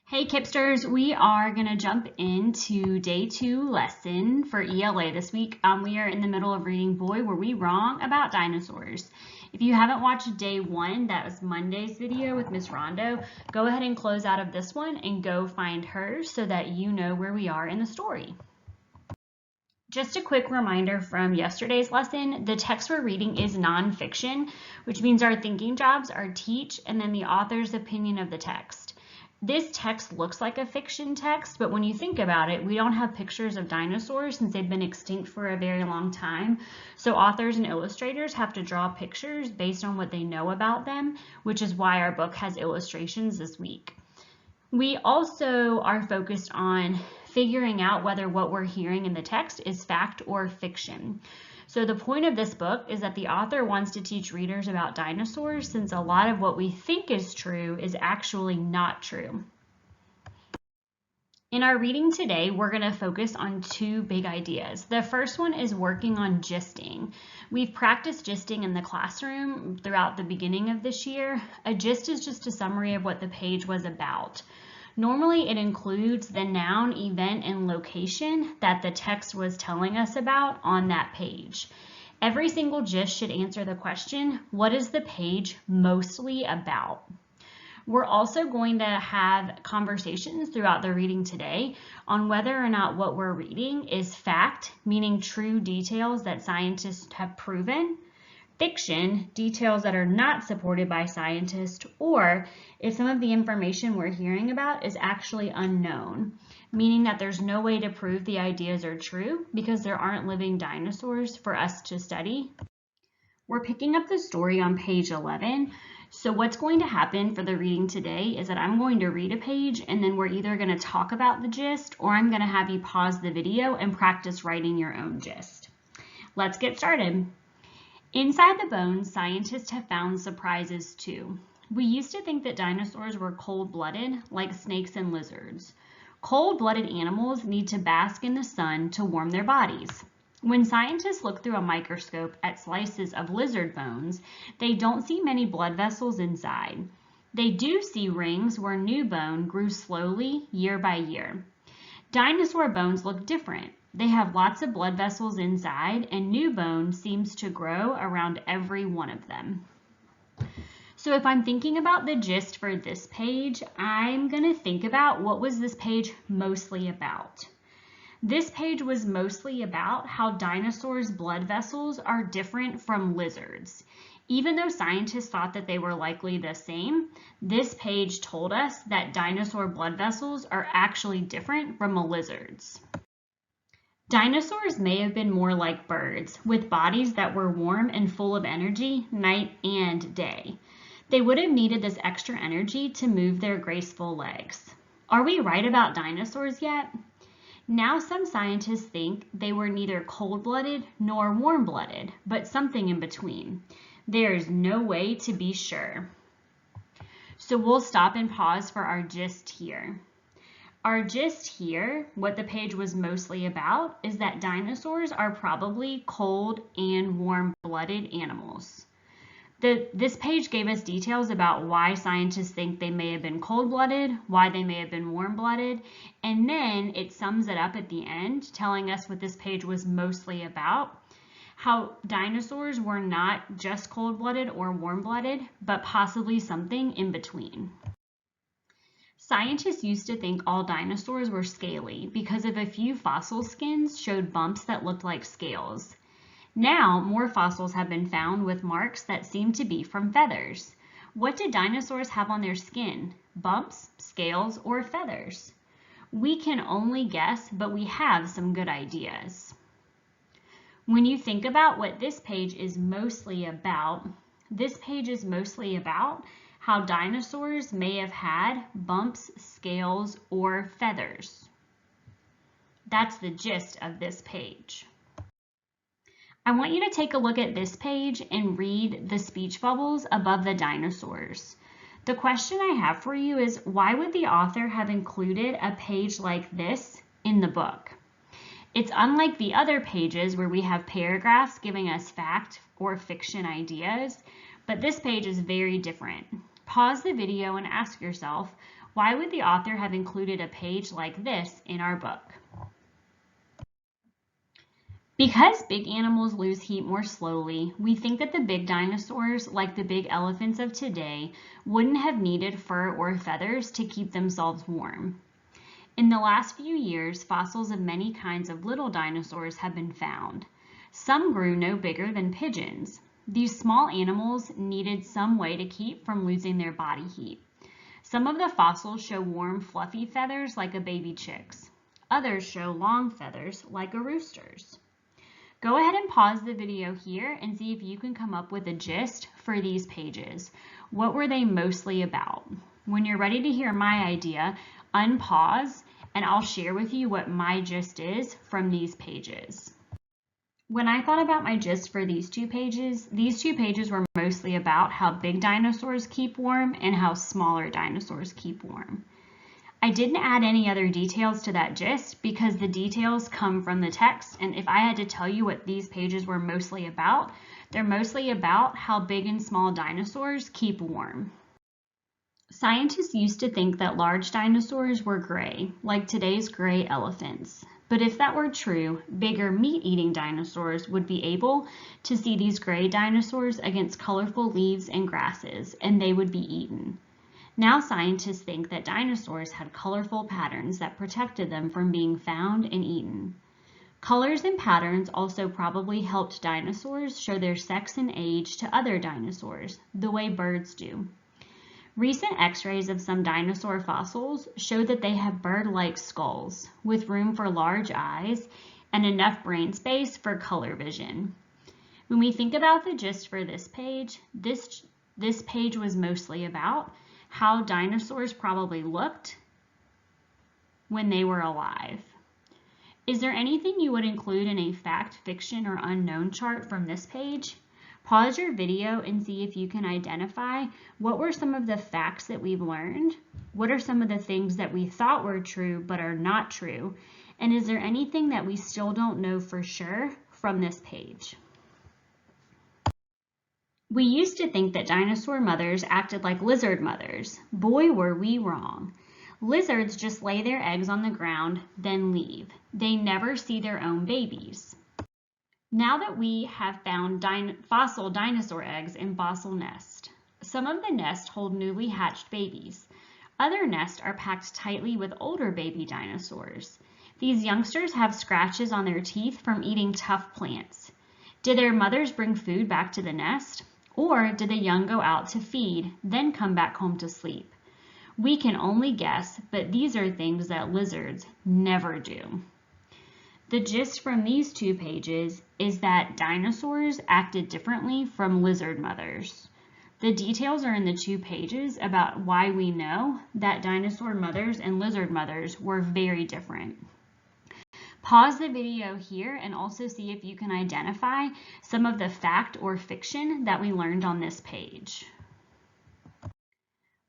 Hey Kipsters, we are going to jump into day 2 lesson for ELA this week. We are in the middle of reading Boy, Were We Wrong About Dinosaurs. If you haven't watched day 1, that was Monday's video with Miss Rondo, go ahead and close out of this one and go find her so that you know where we are in the story. Just a quick reminder from yesterday's lesson, the text we're reading is nonfiction, which means our thinking jobs are teach and then the author's opinion of the text. This text looks like a fiction text, but when you think about it, we don't have pictures of dinosaurs since they've been extinct for a very long time. So authors and illustrators have to draw pictures based on what they know about them, which is why our book has illustrations this week. We also are focused on figuring out whether what we're hearing in the text is fact or fiction. So the point of this book is that the author wants to teach readers about dinosaurs since a lot of what we think is true is actually not true. In our reading today, we're going to focus on 2 big ideas. The first one is working on gisting. We've practiced gisting in the classroom throughout the beginning of this year. A gist is just a summary of what the page was about. Normally, it includes the noun, event, and location that the text was telling us about on that page. Every single gist should answer the question, what is the page mostly about? We're also going to have conversations throughout the reading today on whether or not what we're reading is fact, meaning true details that scientists have proven, fiction, details that are not supported by scientists, or if some of the information we're hearing about is actually unknown, meaning that there's no way to prove the ideas are true because there aren't living dinosaurs for us to study. We're picking up the story on page 11. So what's going to happen for the reading today is that I'm going to read a page and then we're either going to talk about the gist or I'm going to have you pause the video and practice writing your own gist. Let's get started. Inside the bones, scientists have found surprises too. We used to think that dinosaurs were cold-blooded, like snakes and lizards. Cold-blooded animals need to bask in the sun to warm their bodies. When scientists look through a microscope at slices of lizard bones, they don't see many blood vessels inside. They do see rings where new bone grew slowly year by year. Dinosaur bones look different. They have lots of blood vessels inside, and new bone seems to grow around every one of them. So if I'm thinking about the gist for this page, I'm going to think about what was this page mostly about. This page was mostly about how dinosaurs' blood vessels are different from lizards. Even though scientists thought that they were likely the same, this page told us that dinosaur blood vessels are actually different from a lizard's. Dinosaurs may have been more like birds, with bodies that were warm and full of energy night and day. They would have needed this extra energy to move their graceful legs. Are we right about dinosaurs yet? Now some scientists think they were neither cold-blooded nor warm-blooded, but something in between. There is no way to be sure. So we'll stop and pause for our gist here. Our gist here, what the page was mostly about, is that dinosaurs are probably cold and warm-blooded animals. This page gave us details about why scientists think they may have been cold-blooded, why they may have been warm-blooded, and then it sums it up at the end, telling us what this page was mostly about, how dinosaurs were not just cold-blooded or warm-blooded, but possibly something in between. Scientists used to think all dinosaurs were scaly because of a few fossil skins showed bumps that looked like scales. Now, more fossils have been found with marks that seem to be from feathers. What did dinosaurs have on their skin? Bumps, scales, or feathers? We can only guess, but we have some good ideas. When you think about what this page is mostly about, how dinosaurs may have had bumps, scales, or feathers. That's the gist of this page. I want you to take a look at this page and read the speech bubbles above the dinosaurs. The question I have for you is, why would the author have included a page like this in the book? It's unlike the other pages where we have paragraphs giving us fact or fiction ideas, but this page is very different. Pause the video and ask yourself, Why would the author have included a page like this in our book? Because big animals lose heat more slowly, we think that the big dinosaurs, like the big elephants of today, wouldn't have needed fur or feathers to keep themselves warm. In the last few years, fossils of many kinds of little dinosaurs have been found. Some grew no bigger than pigeons. These small animals needed some way to keep from losing their body heat. Some of the fossils show warm, fluffy feathers like a baby chick's. Others show long feathers like a rooster's. Go ahead and pause the video here and see if you can come up with a gist for these pages. What were they mostly about? When you're ready to hear my idea, unpause and I'll share with you what my gist is from these pages. When I thought about my gist for these two pages were mostly about how big dinosaurs keep warm and how smaller dinosaurs keep warm. I didn't add any other details to that gist because the details come from the text, and if I had to tell you what these pages were mostly about, they're mostly about how big and small dinosaurs keep warm. Scientists used to think that large dinosaurs were gray, like today's gray elephants. But if that were true, bigger meat-eating dinosaurs would be able to see these gray dinosaurs against colorful leaves and grasses, and they would be eaten. Now scientists think that dinosaurs had colorful patterns that protected them from being found and eaten. Colors and patterns also probably helped dinosaurs show their sex and age to other dinosaurs, the way birds do. Recent x-rays of some dinosaur fossils show that they have bird-like skulls, with room for large eyes and enough brain space for color vision. When we think about the gist for this page was mostly about how dinosaurs probably looked when they were alive. Is there anything you would include in a fact, fiction, or unknown chart from this page? Pause your video and see if you can identify what were some of the facts that we've learned, what are some of the things that we thought were true but are not true, and is there anything that we still don't know for sure from this page? We used to think that dinosaur mothers acted like lizard mothers. Boy, were we wrong. Lizards just lay their eggs on the ground, then leave. They never see their own babies. Now that we have found fossil dinosaur eggs in fossil nests, some of the nests hold newly hatched babies. Other nests are packed tightly with older baby dinosaurs. These youngsters have scratches on their teeth from eating tough plants. Did their mothers bring food back to the nest? Or did the young go out to feed, then come back home to sleep? We can only guess, but these are things that lizards never do. The gist from these two pages is that dinosaurs acted differently from lizard mothers. The details are in the two pages about why we know that dinosaur mothers and lizard mothers were very different. Pause the video here and also see if you can identify some of the fact or fiction that we learned on this page.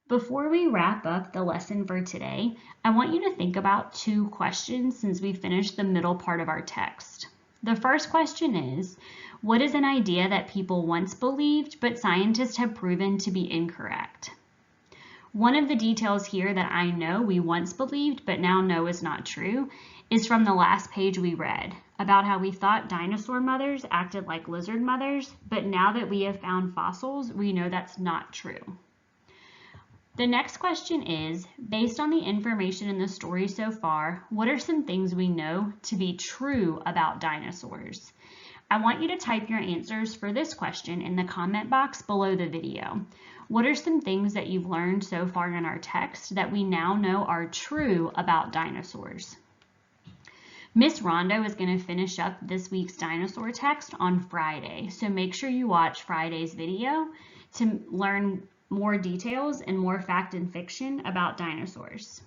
Before we wrap up the lesson for today, I want you to think about two questions since we finished the middle part of our text. The first question is, what is an idea that people once believed but scientists have proven to be incorrect? One of the details here that I know we once believed but now know is not true is from the last page we read about how we thought dinosaur mothers acted like lizard mothers, but now that we have found fossils, we know that's not true. The next question is, based on the information in the story so far, what are some things we know to be true about dinosaurs? I want you to type your answers for this question in the comment box below the video. What are some things that you've learned so far in our text that we now know are true about dinosaurs? Miss Rondo is going to finish up this week's dinosaur text on Friday, so make sure you watch Friday's video to learn more details and more fact and fiction about dinosaurs.